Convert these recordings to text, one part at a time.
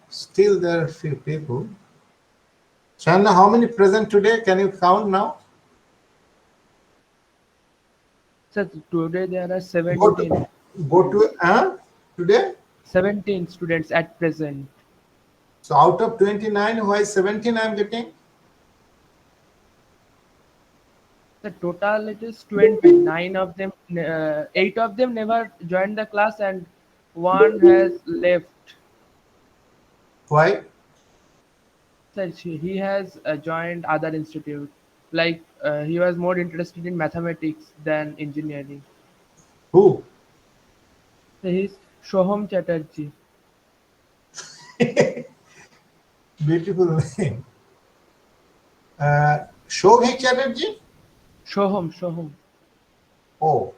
Still there are few people. Shanna, how many present today? Can you count now? So today there are Go to 17 go students. to today. 17 students at present. So out of 29, why 17 I'm getting? The total it is 20. Nine of them, eight of them never joined the class, and one has left. Why? So he has joined other institute. Like he was more interested in mathematics than engineering. Who? So he's Shoham Chatterjee. Beautiful name. Shobhik Chatterjee? Shoham. Oh,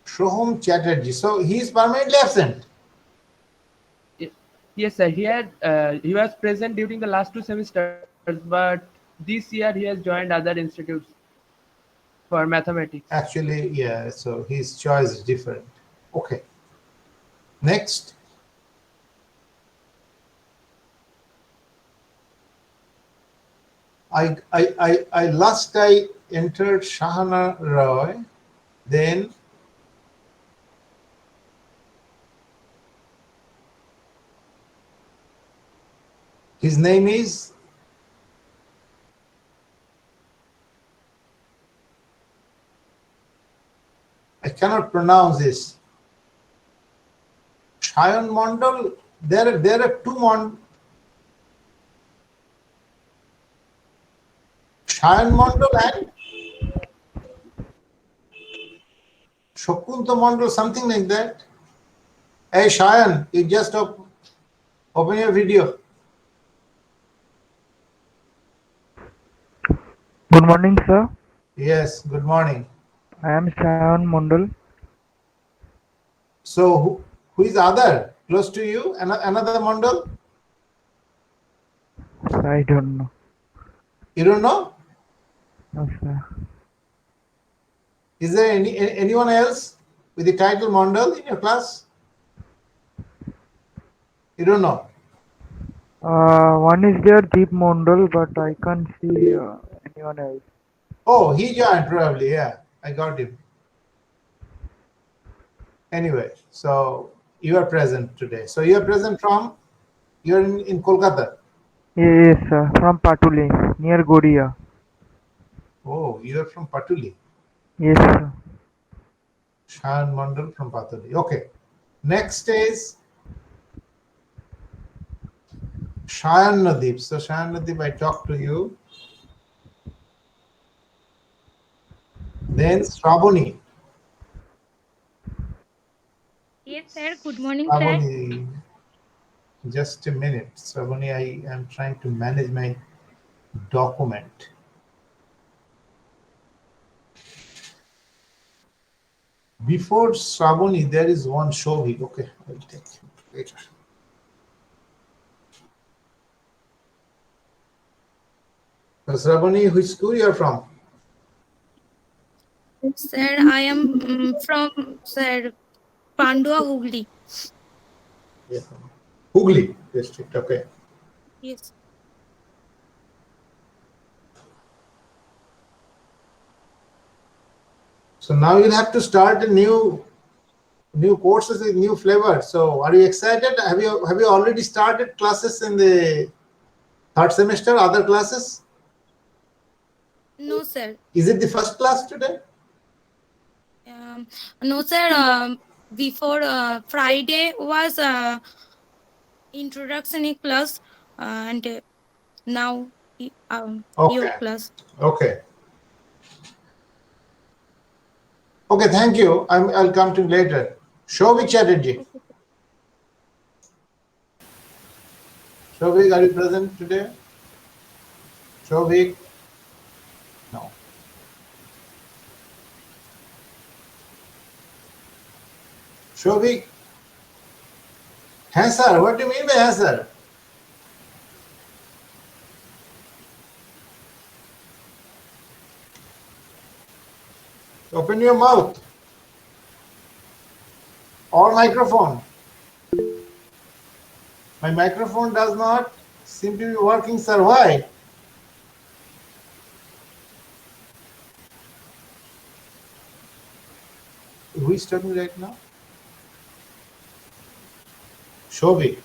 Shoham Chatterjee. So he is permanently absent. Y- Yes, sir. He was present during the last two semesters, but this year he has joined other institutes for mathematics. Actually, yeah, so his choice is different. Okay. Next. I entered Shahana Roy. Then his name is I cannot pronounce this. Shayan Mondal. There are two Shayan Mondal and Shokunta Mondal, something like that. Hey Shayan, you just open your video. Good morning, sir. Yes, good morning. I am Shayan Mondal. So who is other close to you? Another Mondal? I don't know. You don't know? No, sir. Is there anyone else with the title Mondal in your class? You don't know. One is there, Deep Mondal, but I can't see anyone else. Oh, he joined probably. Yeah, I got him. Anyway, so you are present today. So you are present from you're in Kolkata. Yes, sir. From Patuli, near Godia. Oh, you are from Patuli. Yes, sir. Shahan Mandal from Patuli. Okay. Next is Shayan Nadeep. So Shayan Nadeep, I talked to you. Then Sravani. Yes, sir. Good morning, sir. Sravani, just a minute. Sravani, I am trying to manage my document. Before Sravani, there is one Shovik. Okay, I'll take him later. So Sravani, which school you are from? Sir, I am from Sir Pandua Hugli. Yeah. Hooghly district. Okay. Yes. So now you'll have to start a new courses with new flavor. So are you excited? Have you already started classes in the third semester? Other classes? No, sir. Is it the first class today? Um, no, sir. Before Friday was introduction class, and now your Okay. class. Okay. Okay. Thank you. I'll come to you later. Shovik Chatterjee. Okay. Shovik, are you present today? Shovik? No. Shovik? Yes, sir. What do you mean by yes, sir? Open your mouth or microphone. My microphone does not seem to be working, sir. Why? Who is talking right now? Shobik.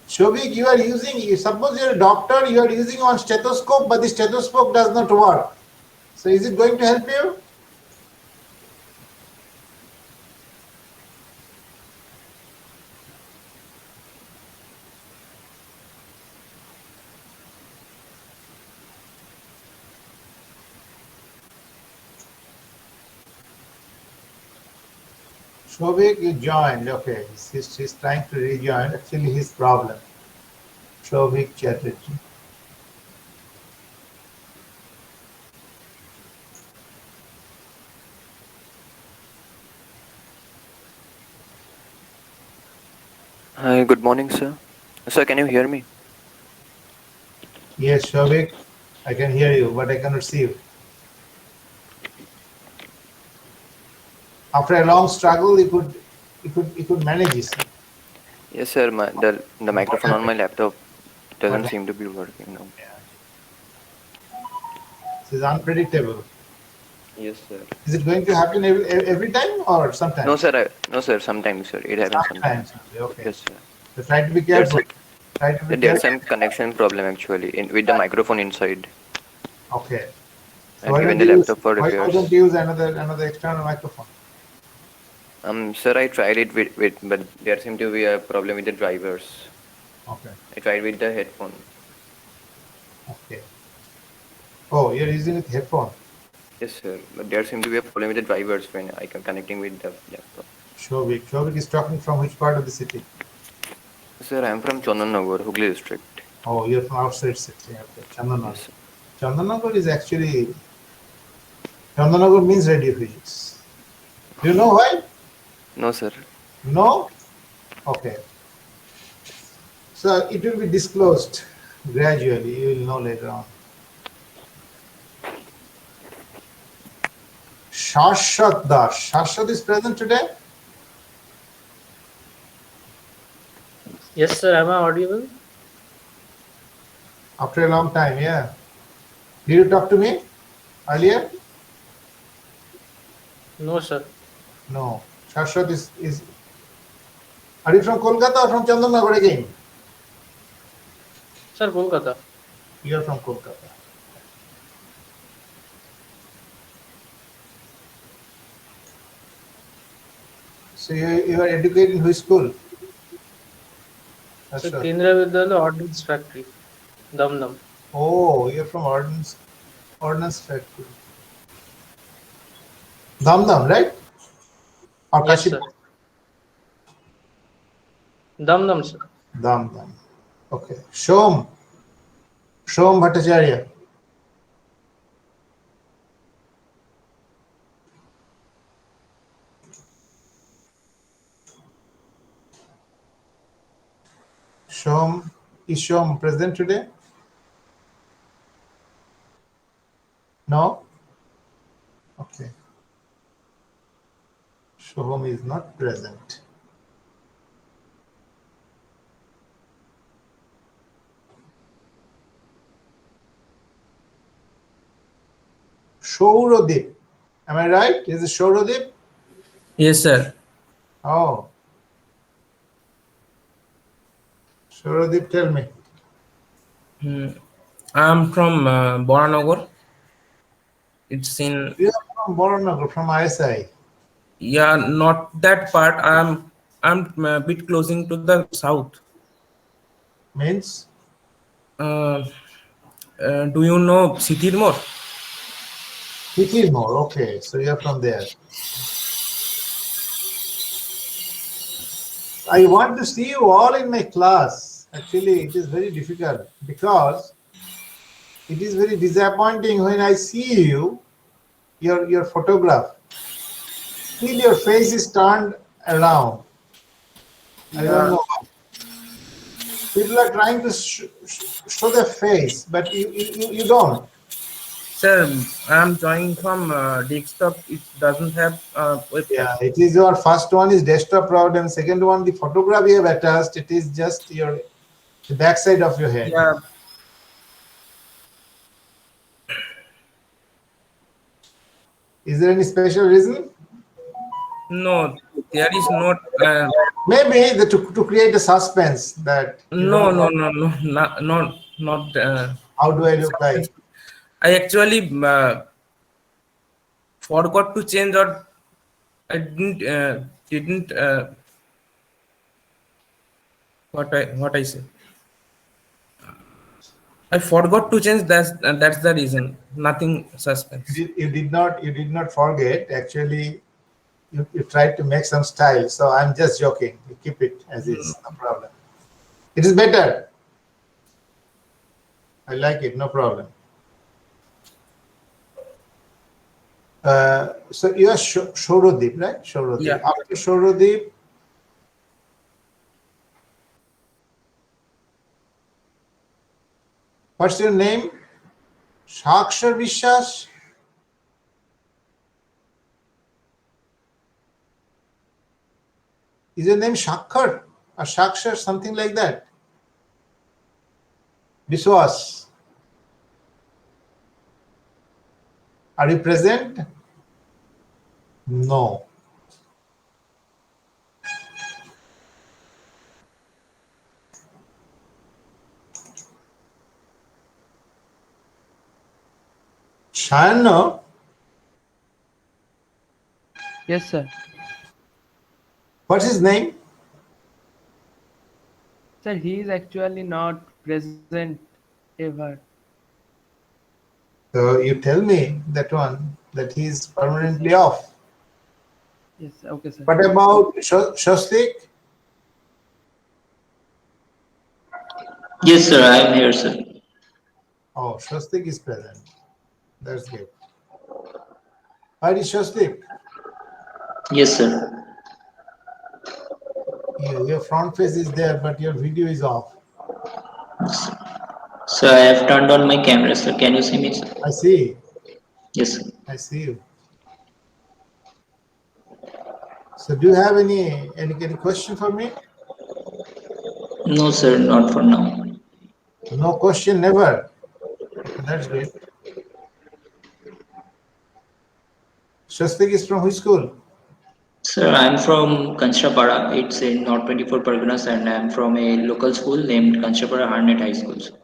Shobik, you are using, suppose you're a doctor, you are using on stethoscope, but the stethoscope does not work. So is it going to help you? Shobik, you joined. Okay, he's trying to rejoin. Actually, his problem. Shobik Chatterjee. Hi, good morning, sir. Sir, can you hear me? Yes, Shobik, I can hear you, but I cannot see you. After a long struggle, you could manage this. Yes, sir. The What microphone on my happened? laptop doesn't What seem to be working now. This is unpredictable. Yes, sir. Is it going to happen every time or sometimes? No, sir. Sometimes, sir. It happens sometimes. Sometimes. Okay. Yes, sir. So try to be There's careful. Try to be there's careful. some connection problem actually with the microphone inside, Okay. So I've why given don't the you use laptop for repairs. another external microphone? Sir, I tried it with but there seemed to be a problem with the drivers. Okay. I tried with the headphone. Okay. Oh, you're using it headphone. Yes, sir. But there seemed to be a problem with the drivers when I can connecting with the laptop. Shobik. Shobik is talking from which part of the city? Sir, I'm from Chandanagar, Hooghly district. Oh, you're from outside city. Okay. Chandanagar. Yes, sir. Chandanagar is actually, Chandanagar means radio physics. Do you know why? No, sir. No? Okay. So it will be disclosed gradually. You will know later on. Shashwat Das. Shashwat is present today? Yes, sir. Am I audible? After a long time, yeah. Did you talk to me earlier? No, sir. No. Shashwat is. Are you from Kolkata or from Chandanagar again? Sir, Kolkata. You are from Kolkata. So you are educated in which school? Sir, Shashwat. Kendra Vidyalaya Ordnance Factory, Dum. Oh, you're from Ordnance Factory. Dam, right? Or Yes, Kaship? sir. Dum, sir. Dam. Okay. Shom Bhattacharya. Is Shom present today? No? Okay. Shom is not present. Shourodip. Am I right? Is it Shourodip? Yes, sir. Oh. Shourodip, tell me. I'm from Boranagar. It's in, You are from Boranagar, from ISI. yeah, not that part. I'm a bit closing to the south. Means? Uh, do you know Sitirmor? Titirmor. Okay. So you are from there. I want to see you all in my class. Actually, it is very difficult because it is very disappointing when I see you, your photograph. Still your face is turned around. I don't Yeah, know. People are trying to show their face, but you don't. Sir, I'm joining from desktop. It doesn't have webcam. Yeah, it is your first one is desktop problem. Second one, the photograph you have attached. It is just your the backside of your head. Yeah, Is there any special reason? no, there is not. Maybe to create a suspense that you No, don't no, know no, no, not. how do I look like. I actually forgot to change, or I didn't what I say. I forgot to change. That's the reason. Nothing suspense. You did not forget. Actually, you tried to make some style. So I'm just joking. You keep it as is. No problem. It is better. I like it. No problem. So you are Shorodip, right? Shorodip. Yeah. After Shorodip, what's your name? Shakshar Vishwas? Is your name Shakhar or Shakshar, something like that? Vishwas. Are you present? No. Shayana? Yes, sir. What's his name? Sir, he is actually not present ever. So you tell me that one, that he's permanently off. Yes, okay, sir. What about Shastik? Yes, sir, I am here, sir. Oh, Shastik is present. That's good. Where is Shastik? Yes, sir. Your front face is there, but your video is off. So I have turned on my camera, sir. Can you see me, sir? I see. Yes, sir. I see you. So do you have any question for me? No, sir, not for now. No question, never. Okay, that's great. Shastik is from which school? Sir, I am from Kanchapara. It's in North 24 Parganas, and I am from a local school named Kanchapara Harnet High School, sir.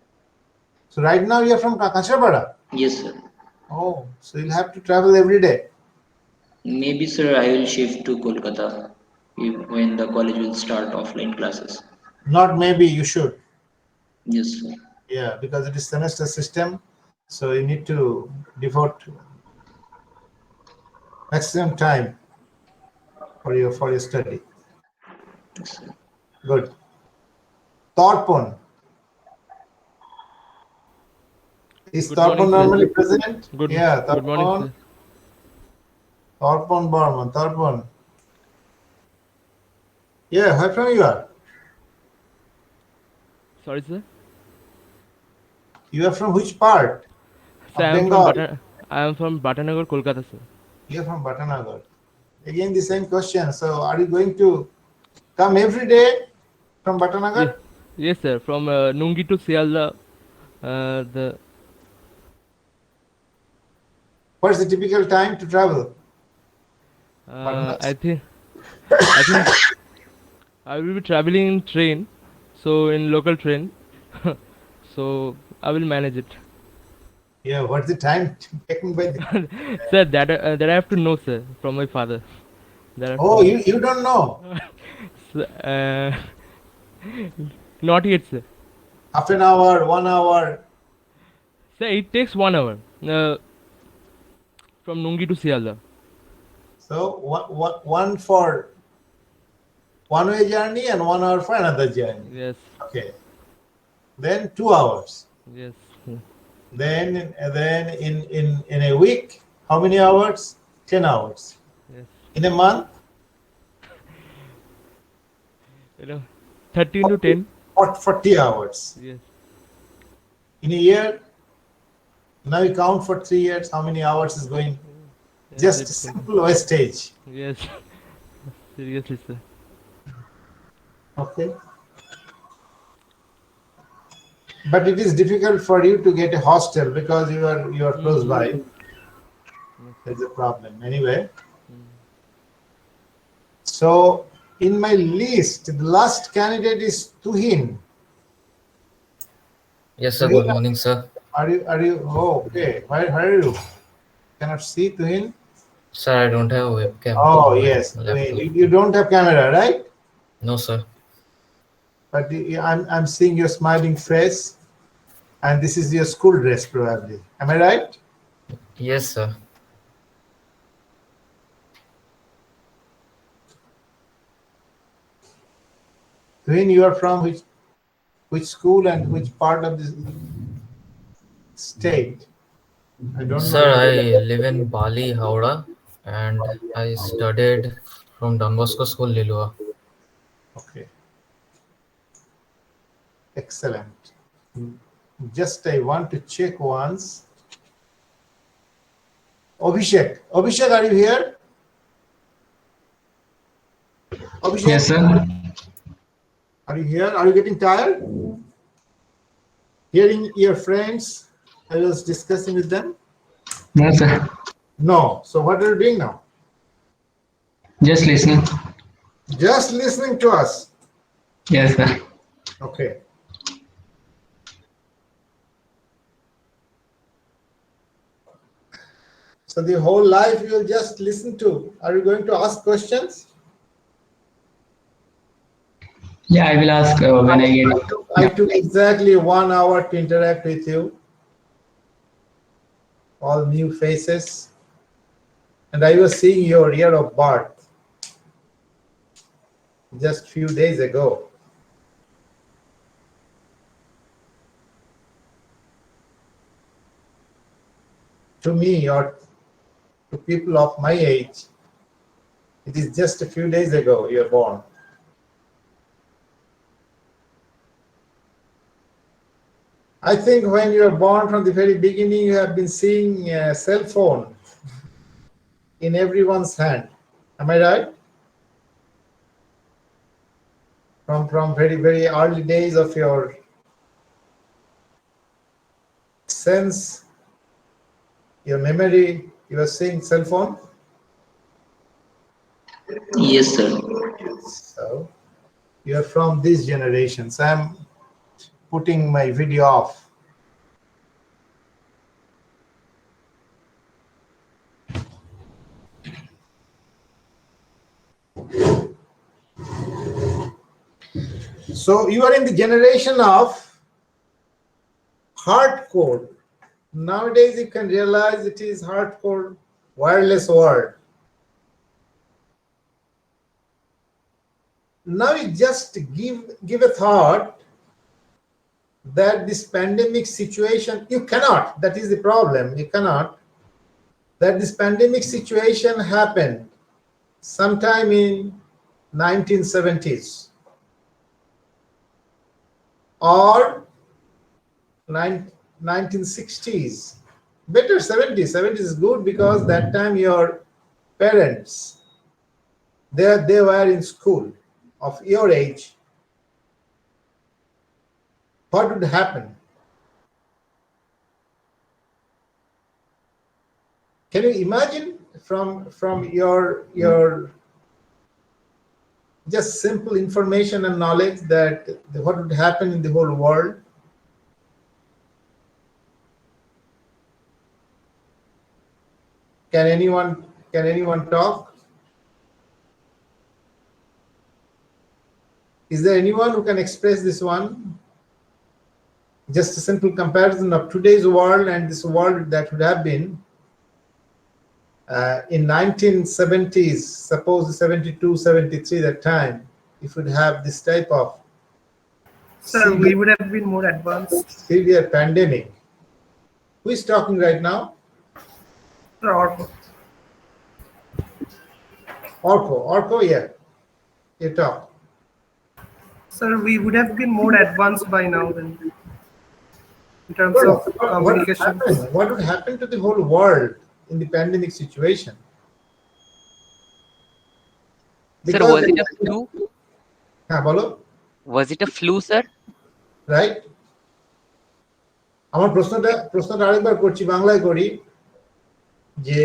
So right now you are from Kacharpada? Yes, sir. Oh, so you'll have to travel every day. Maybe, sir, I will shift to Kolkata when the college will start offline classes. Not maybe, you should. Yes, sir. Yeah, because it is semester system, so you need to devote maximum time for your study. Yes, sir. Good. Torpon. Is Good morning, Torpon sir. normally present? Good. Yeah, Good morning, Torpon. sir. Torpon Barman. Torpon. Yeah, where from you are? Sorry, sir. You are from which part Sir, of Bengal? I am from Batanagar, Kolkata, sir. You are from Bhatanagar. Again, the same question. So, are you going to come every day from Yes, Bhatanagar? yes, sir. From Nungi to Sialda, the What's the typical time to travel? I think I will be traveling in train, so in local train, so I will manage it. Yeah, what's the time taken by the... Sir, that I have to know, sir, from my father. That I have to Oh, know. you don't know? Sir, not yet, sir. Half an hour, 1 hour? Sir, it takes 1 hour from Nungi to Sialda. So, one for one-way journey and 1 hour for another journey. Yes, Okay. Then 2 hours. yes. Then in a week, how many hours? 10 hours. Yes. In a month, 13 to 10. 40 hours. Yes. In a year, Now you count for 3 years, how many hours is going? Yes, Just it's simple wastage. yes. Seriously, sir. Okay. But it is difficult for you to get a hostel because you are close by. There's a problem. Anyway. So in my list, the last candidate is Tuhin. Yes, sir. Good morning, sir. Are you oh okay. Where are you? Cannot see Tuhin? Sir, I don't have a webcam Oh on my yes, Tuhin. laptop. You don't have camera, right? No, sir. But I'm seeing your smiling face, and this is your school dress probably. Am I right? Yes, sir. Tuhin, you are from which school and which part of the state? I don't know. Sir, I live in Bali, Howrah, and I studied from Don Bosco School, Lilua. Okay, excellent. Just I want to check once. Abhishek, are you here? Abhishek, Yes, sir. are you here? Are you getting tired? Hearing your friends, I was discussing with them. No, sir. No. So what are you doing now? Just listening. Just listening to us. Yes, sir. Okay. So the whole life you will just listen to. Are you going to ask questions? Yeah, I will ask when I get. I took exactly 1 hour to interact with you. All new faces. And I was seeing your year of birth just few days ago. To me or to people of my age, it is just a few days ago you were born. I think when you were born from the very beginning, you have been seeing a cell phone in everyone's hand. Am I right? From very, very early days of your sense, your memory, you were seeing cell phone? Yes, sir. So you are from this generation. So I'm putting my video off. So you are in the generation of hardcore. Nowadays you can realize it is hardcore wireless world. Now you just give a thought that this pandemic situation, you cannot, that is the problem, you cannot, that this pandemic situation happened sometime in 1970s or 1960s. Better 70s. 70s is good because that time your parents, they were in school of your age. What would happen? Can you imagine from your just simple information and knowledge that what would happen in the whole world? Can anyone talk? Is there anyone who can express this one? Just a simple comparison of today's world and this world that would have been in 1970s, suppose 72, 73 that time, if we'd have this type of Sir, we would have been more advanced. severe pandemic. Who is talking right now? Sir, Orko. Orko, yeah. You talk. Sir, we would have been more advanced by now then. in terms of What would communication. happen? What would happen to the whole world in the pandemic situation? Sir, Because was it a flu? বলো, Was it a flu, sir? Right? আমার প্রশ্নটা আরেকবার করছি, বাংলায় করি, যে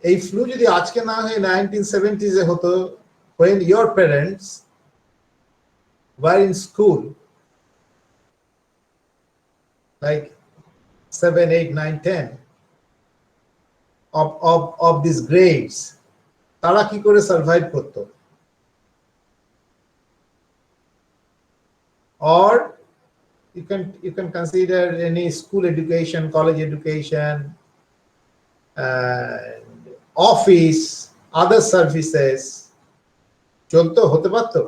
এই flu যদি আজকে না হয়ে 1970s এ হতো, when your parents were in school, like 7, 8, 9, 10 of these grades, তারা কি করে সার্ভাইভ করতো? Or you can consider any school education, college education, office, other services, চলতো, হতে পারতো?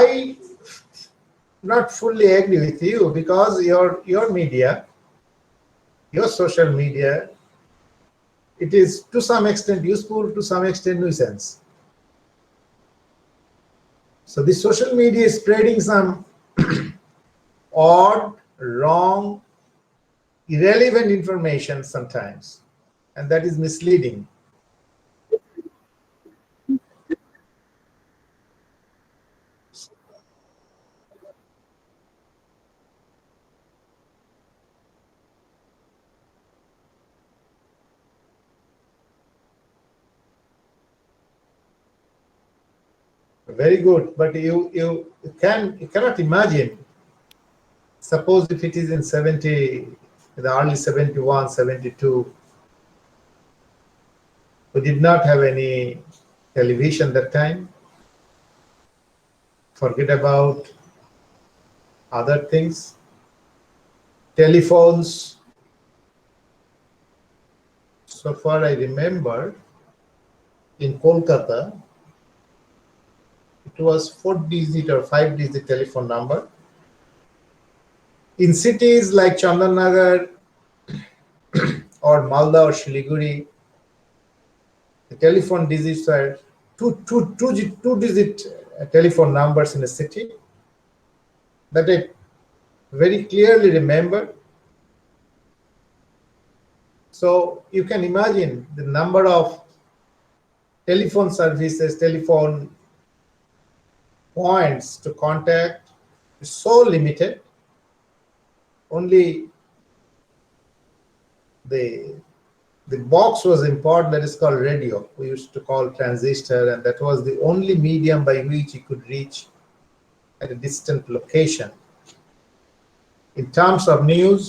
I not fully agree with you, because your media, your social media, it is to some extent useful, to some extent nuisance. So the social media is spreading some odd, wrong, irrelevant information sometimes, and that is misleading. Very good, but you cannot imagine. Suppose if it is in 70, the early 71, 72, we did not have any television that time. Forget about other things. Telephones. So far I remember, in Kolkata, it was 4-digit or 5-digit telephone number. In cities like Chandannagar or Malda or Shiliguri, the telephone digits are two-digit telephone numbers in a city that I very clearly remember. So you can imagine the number of telephone services, telephone points to contact is so limited. Only the box was important, that is called radio. We used to call transistor, and that was the only medium by which you could reach at a distant location. In terms of news,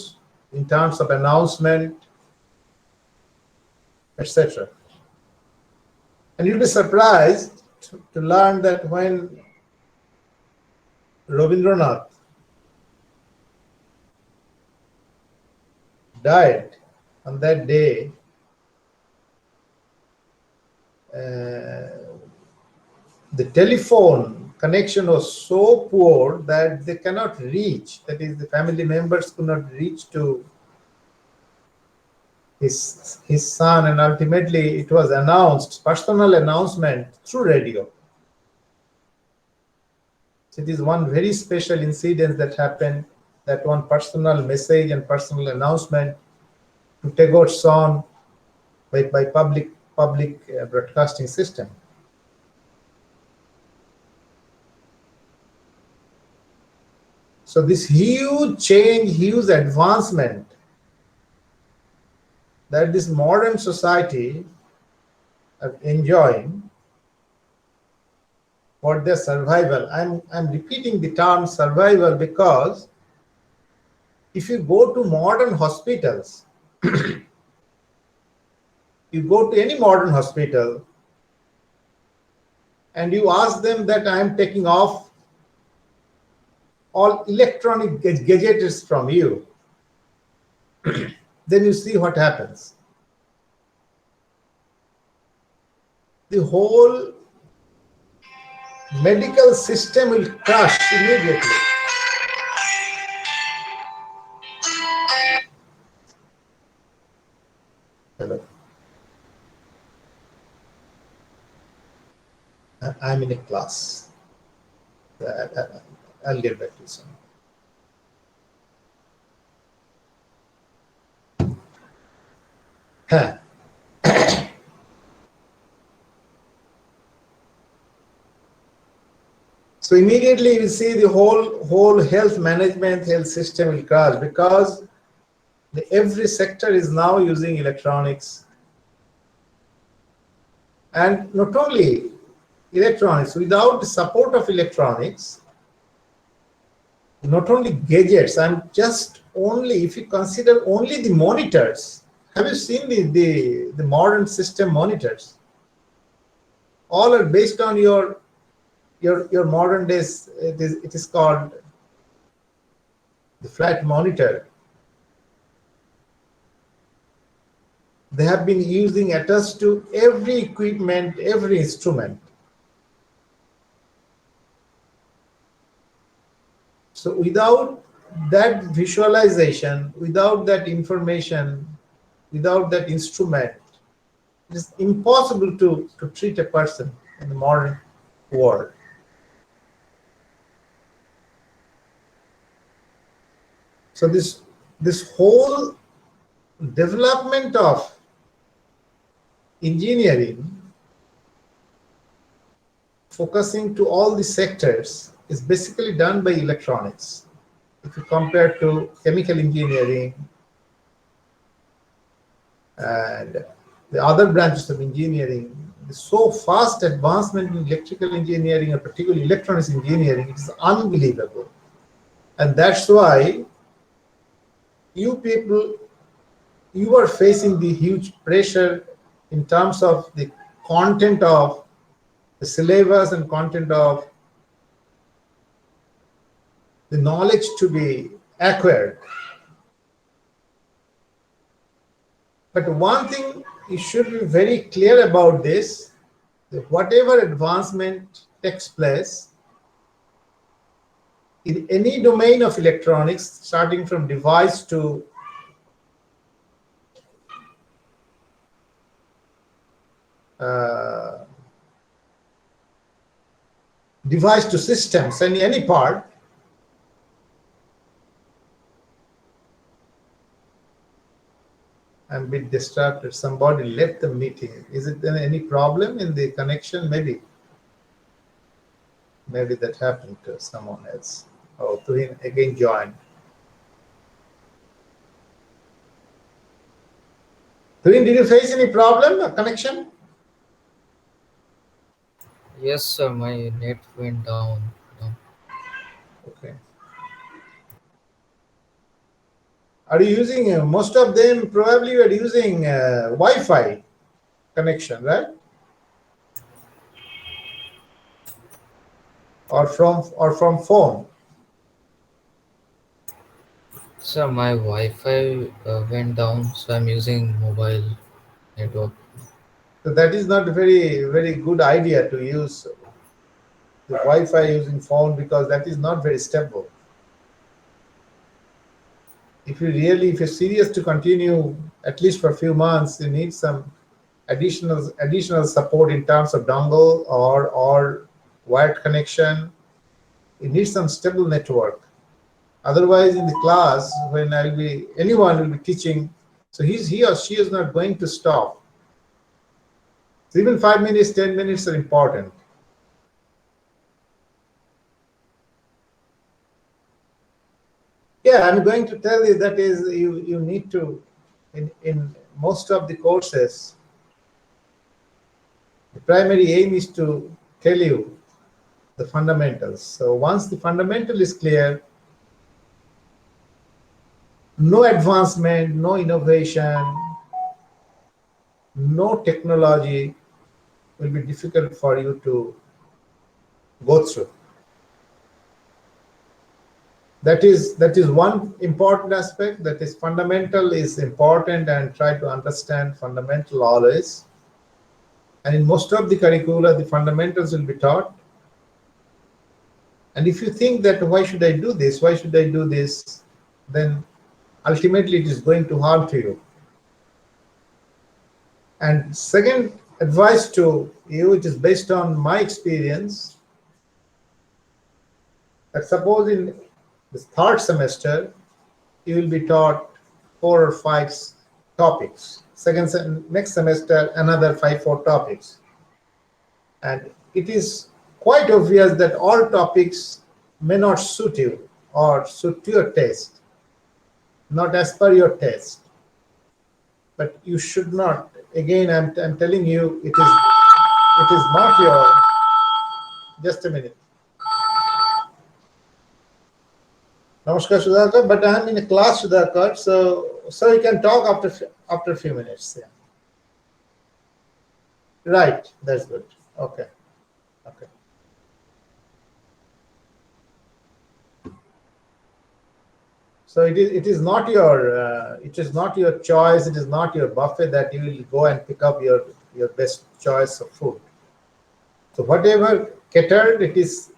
in terms of announcement, etc. And you'll be surprised to learn that when Rabindranath died on that day, the telephone connection was so poor that they cannot reach, that is, the family members could not reach to his son, and ultimately it was announced, personal announcement through radio. So it is one very special incident that happened, that one personal message and personal announcement to Tagore's son by public broadcasting system. So this huge change, huge advancement that this modern society are enjoying for their survival. I'm repeating the term survival because if you go to modern hospitals, you go to any modern hospital, and you ask them that I am taking off all electronic gadgets from you, then you see what happens. The whole medical system will crash immediately. Hello. I'm in a class. I'll get back to you soon. Huh. So immediately you see the whole health management, health system will crash, because every sector is now using electronics. And not only electronics, without the support of electronics, not only gadgets, and just only, if you consider only the monitors, have you seen the modern system monitors? All are based on your modern days. It is called the flat monitor. They have been using attached to every equipment, every instrument. So without that visualization, without that information, without that instrument, it is impossible to treat a person in the modern world. So this whole development of engineering, focusing to all the sectors, is basically done by electronics. If you compare to chemical engineering and the other branches of engineering, the so fast advancement in electrical engineering, and particularly electronics engineering, it is unbelievable. And that's why you people, you are facing the huge pressure in terms of the content of the syllabus and content of the knowledge to be acquired. But one thing you should be very clear about this, that whatever advancement takes place in any domain of electronics, starting from device to systems, and any part, I'm a bit distracted. Somebody left the meeting. Is it any problem in the connection? Maybe that happened to someone else. Oh, Tuhin again joined. Tuhin, did you face any problem, a connection? Yes, sir. My net went down. Okay. Are you using, most of them probably you are using Wi-Fi connection, right? Or from phone? Sir, my Wi-Fi went down, so I'm using mobile network. So that is not a very good idea to use the Wi-Fi using phone, because that is not very stable. If you're serious to continue at least for a few months, you need some additional support in terms of dongle or wired connection. You need some stable network. Otherwise, in the class, when anyone will be teaching, so he or she is not going to stop. So even 5 minutes, 10 minutes are important. Yeah, I'm going to tell you that is you need to, in most of the courses, the primary aim is to tell you the fundamentals. So once the fundamental is clear, no advancement, no innovation, no technology will be difficult for you to go through. That is one important aspect. That is fundamental is important, and try to understand fundamental always. And in most of the curricula, the fundamentals will be taught. And if you think that why should I do this, why should I do this, then ultimately it is going to harm to you. And second advice to you, it is based on my experience, that suppose in the third semester, you will be taught 4 or 5 topics. Next semester, another 4 topics. And it is quite obvious that all topics may not suit you or suit your taste, not as per your taste. But you should not. Again, I'm telling you, it is not your. Just a minute. Namaskar, Sudhakar, but I'm in a class, Sudhakar, so you can talk after a few minutes. Yeah. Right, that's good. Okay. Okay. So it is not your choice. It is not your buffet that you will go and pick up your best choice of food. So whatever catered, it is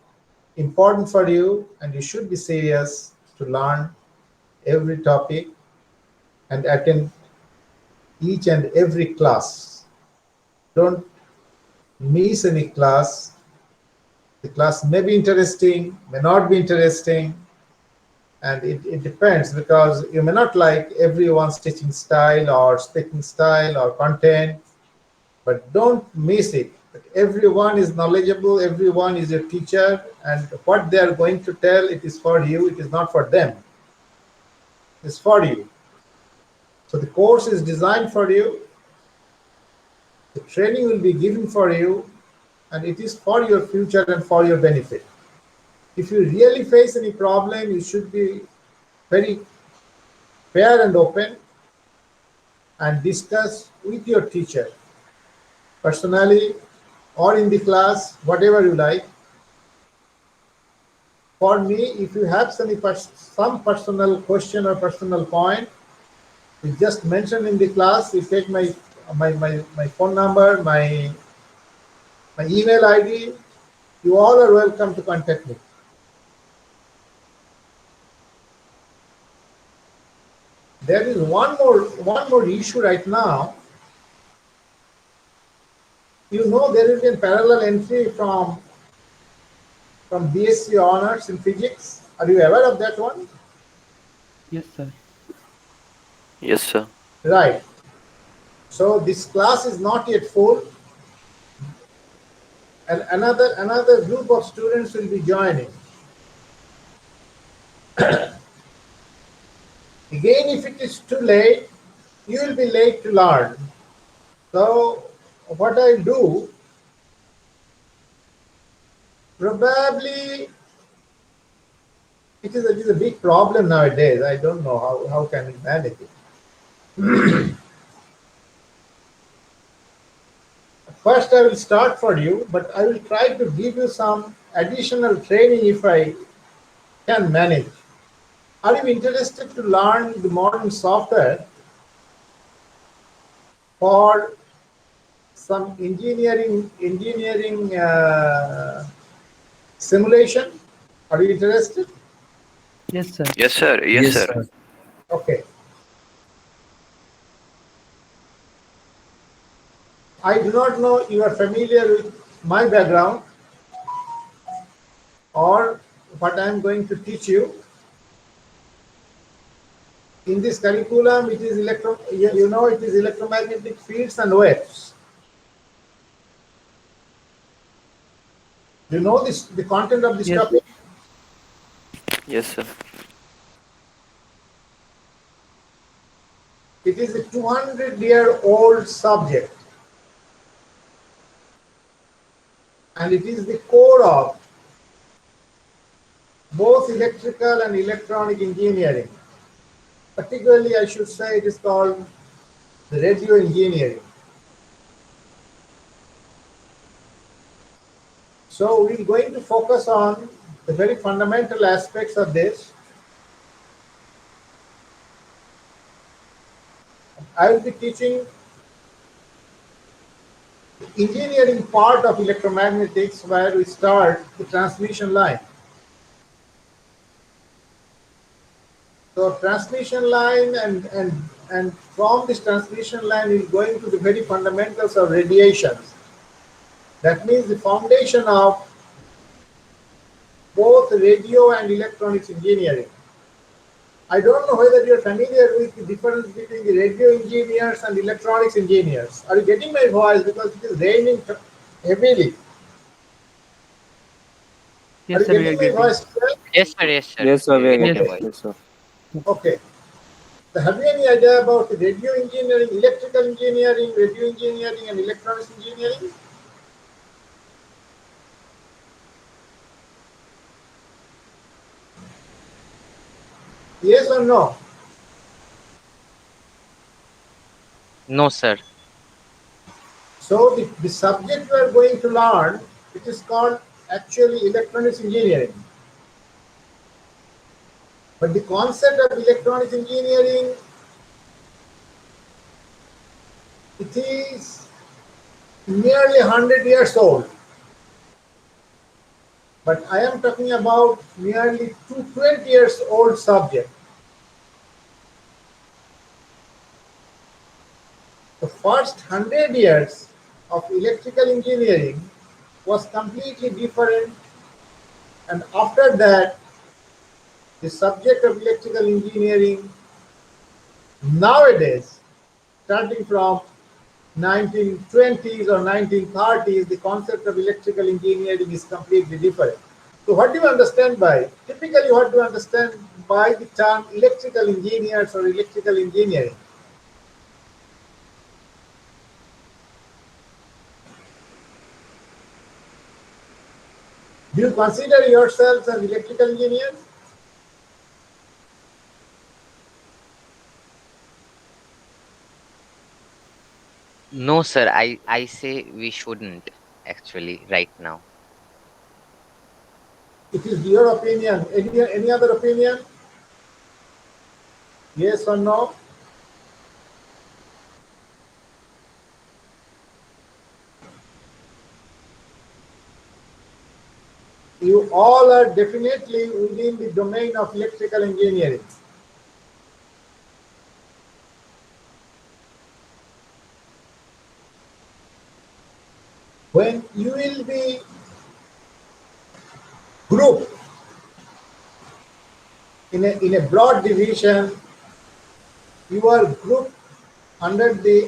important for you, and you should be serious to learn every topic and attend each and every class. Don't miss any class. The class may be interesting, may not be interesting, and it depends, because you may not like everyone's teaching style or speaking style or content, but don't miss it. Everyone is knowledgeable, everyone is your teacher, and what they are going to tell, it is for you, it is not for them. It's for you. So the course is designed for you, the training will be given for you, and it is for your future and for your benefit. If you really face any problem, you should be very fair and open and discuss with your teacher personally or in the class, whatever you like. For me, if you have some personal question or personal point, you just mention in the class. You take my phone number, my email ID. You all are welcome to contact me. There is one more issue right now. You know, there will be a parallel entry from BSc Honors in Physics. Are you aware of that one? Yes, sir. Yes, sir. Right. So this class is not yet full, and another group of students will be joining. Again, if it is too late, you will be late to learn. So what I'll do, probably it is a big problem nowadays. I don't know how can we manage it. First, I will start for you, but I will try to give you some additional training if I can manage. Are you interested to learn the modern software for some engineering simulation? Are you interested? Yes, sir. Yes, sir. Yes, sir. Okay. I do not know you are familiar with my background or what I am going to teach you. In this curriculum, it is it is electromagnetic fields and waves. You know the content of this Yes. topic? Yes, sir. It is a 200-year-old subject, and it is the core of both electrical and electronic engineering. Particularly, I should say it is called the radio engineering. So we're going to focus on the very fundamental aspects of this. I will be teaching the engineering part of electromagnetics, where we start the transmission line. So transmission line, and from this transmission line is going to the very fundamentals of radiations. That means the foundation of both radio and electronics engineering. I don't know whether you're familiar with the difference between the radio engineers and electronics engineers. Are you getting my voice? Because it is raining heavily. Are Yes, you sir, we are getting my getting. voice? Yes, sir. Yes, sir. Yes, sir, we are Getting Yes. your getting. voice. Yes, sir. Okay. So have you any idea about the radio engineering, electrical engineering, radio engineering, and electronics engineering? Yes or no? No, sir. So the subject we are going to learn, it is called actually electronics engineering. But the concept of electronics engineering, it is nearly 100 years old. But I am talking about nearly 220 years old subject. The first 100 years of electrical engineering was completely different, and after that, the subject of electrical engineering nowadays, starting from 1920s or 1930s, the concept of electrical engineering is completely different. So what do you understand by, typically what do you understand by the term electrical engineers or electrical engineering? Do you consider yourselves as electrical engineers? No, sir. I say we shouldn't actually right now. It is your opinion. Any other opinion? Yes or no? You all are definitely within the domain of electrical engineering. When you will be grouped in a broad division, you are grouped under the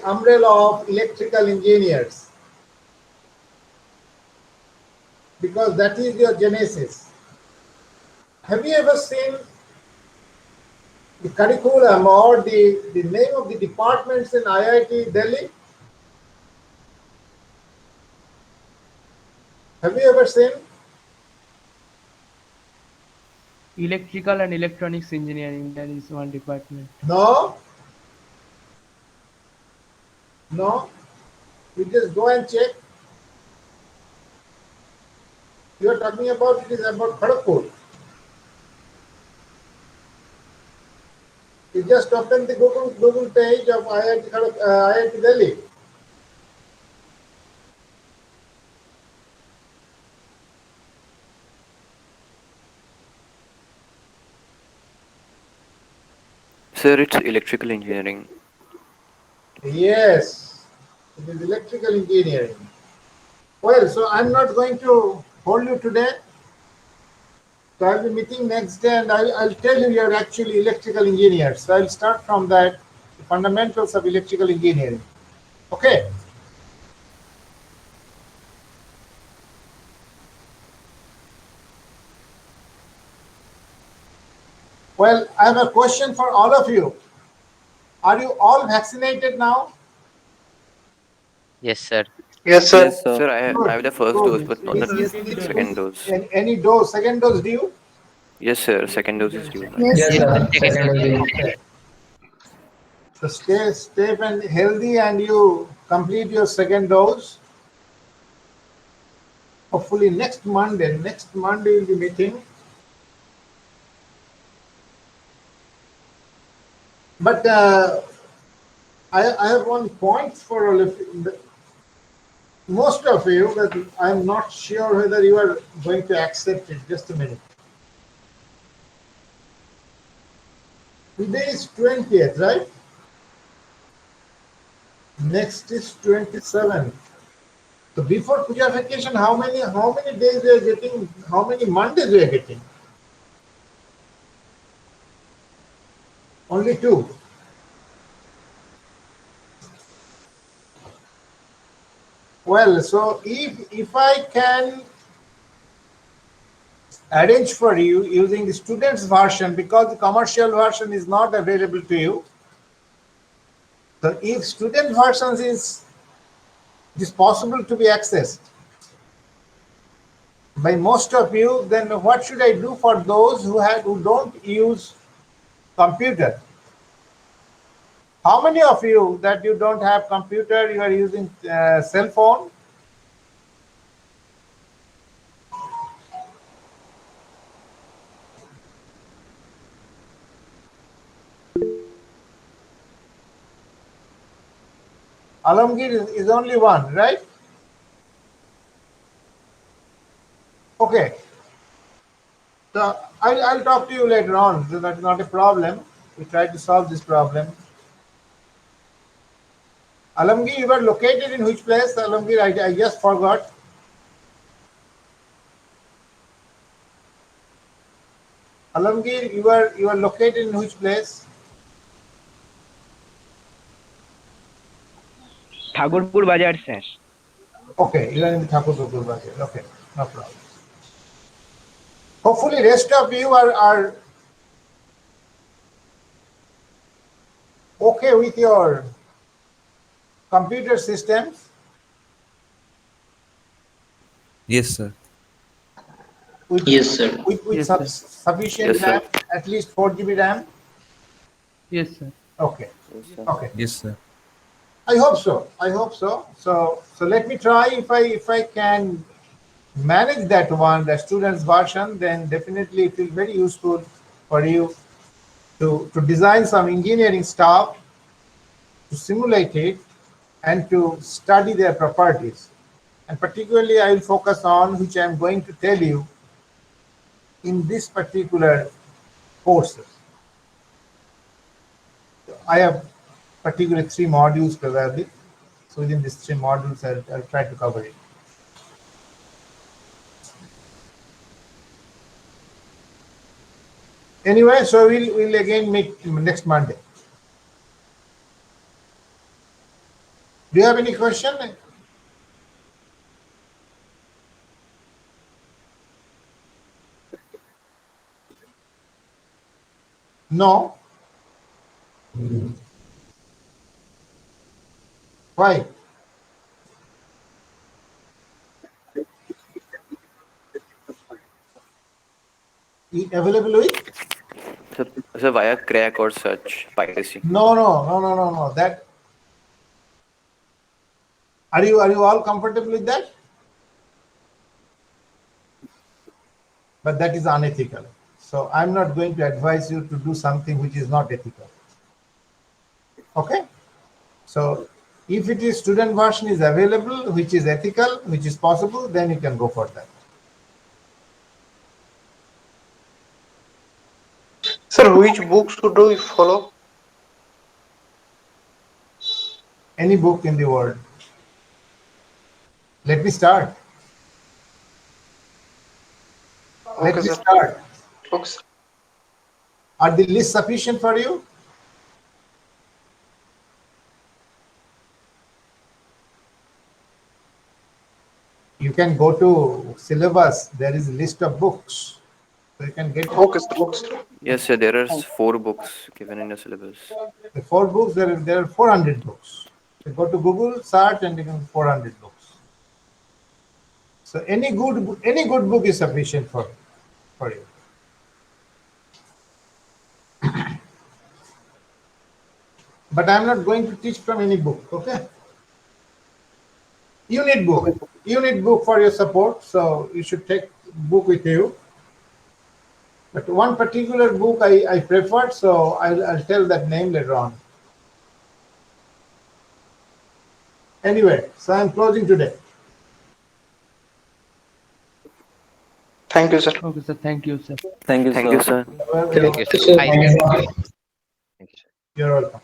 umbrella of electrical engineers, because that is your genesis. Have you ever seen the curriculum or the name of the departments in IIT Delhi? Have you ever seen? Electrical and electronics engineering, that is one department. No, no. You just go and check. You are talking about, it is about Kharagpur. You just open the Google page of IIT Delhi. Sir, it's electrical engineering. Yes, it is electrical engineering. Well, so I'm not going to hold you today. So I'll be meeting next day, and I'll tell you you're actually electrical engineers. So I'll start from that, the fundamentals of electrical engineering. Okay. Well, I have a question for all of you. Are you all vaccinated now? Yes, sir. Yes, sir. Yes, sir. Sir, I Good. have the first Good. dose, but not Yes, the yes, second dose. Any dose, second dose due? Yes, sir. Second dose is due. Yes, Yes, Yes, sir. sir. sir. Second Second dose is is due. due. So stay and healthy, and you complete your second dose. Hopefully next Monday we'll be meeting. But I have one point for all of you, most of you, but I'm not sure whether you are going to accept it. Just a minute. Today is 20th, right? Next is 27th. So before Puja vacation, how many days we are getting? How many Mondays we are getting? Only 2. Well, so if I can arrange for you using the student's version, because the commercial version is not available to you. So if student versions is possible to be accessed by most of you, then what should I do for those who don't use computer? How many of you that you don't have computer, you are using cell phone? Alamgir is only one, right? Okay. So I'll talk to you later on. So that's not a problem. We try to solve this problem. Alamgir, you are located in which place? Alamgir, I just forgot. Alamgir, you are located in which place? Thakurpur বাজার sir. Okay, you are in Thakurpur Bazaar. Okay, no problem. Hopefully, rest of you are okay with your computer systems. Yes, sir. Yes, sir. With Yes, sir. sufficient Yes, sir. RAM, at least 4 GB RAM. Yes, sir. Okay. Yes, sir. Okay. Yes, sir. I hope so. I hope so. So let me try if I can manage that one, the student's version, then definitely it will be very useful for you to design some engineering stuff, to simulate it, and to study their properties. And particularly I will focus on, which I am going to tell you in this particular courses. I have particularly 3 modules probably. So within these 3 modules, I'll try to cover it. Anyway, so we'll again meet next Monday. Do you have any question? No? Why? Available with? So via crack or such piracy. No. That are you all comfortable with that? But that is unethical. So I'm not going to advise you to do something which is not ethical. Okay? So if it is student version is available, which is ethical, which is possible, then you can go for that. Sir, which book should we follow? Any book in the world. Let me start. Let Okay, me sir. start. Okay, sir. Are the list sufficient for you? You can go to syllabus. There is a list of books. So you can get Okay, sir. Okay, sir. Yes, sir. There are 4 books given in the syllabus. the 4 books. There are 400 books. You go to Google, search, and you can 400 books. So any good book is sufficient for you. But I'm not going to teach from any book. Okay. You need book. You need book for your support, so you should take book with you. But one particular book I prefer, so I'll tell that name later on. Anyway, so I'm closing today. Thank you, sir. Okay, sir. Thank you, sir. Thank you, sir. Thank you, sir. Well, Thank you, sir. I Thank you. can. Thank you, sir. You're welcome.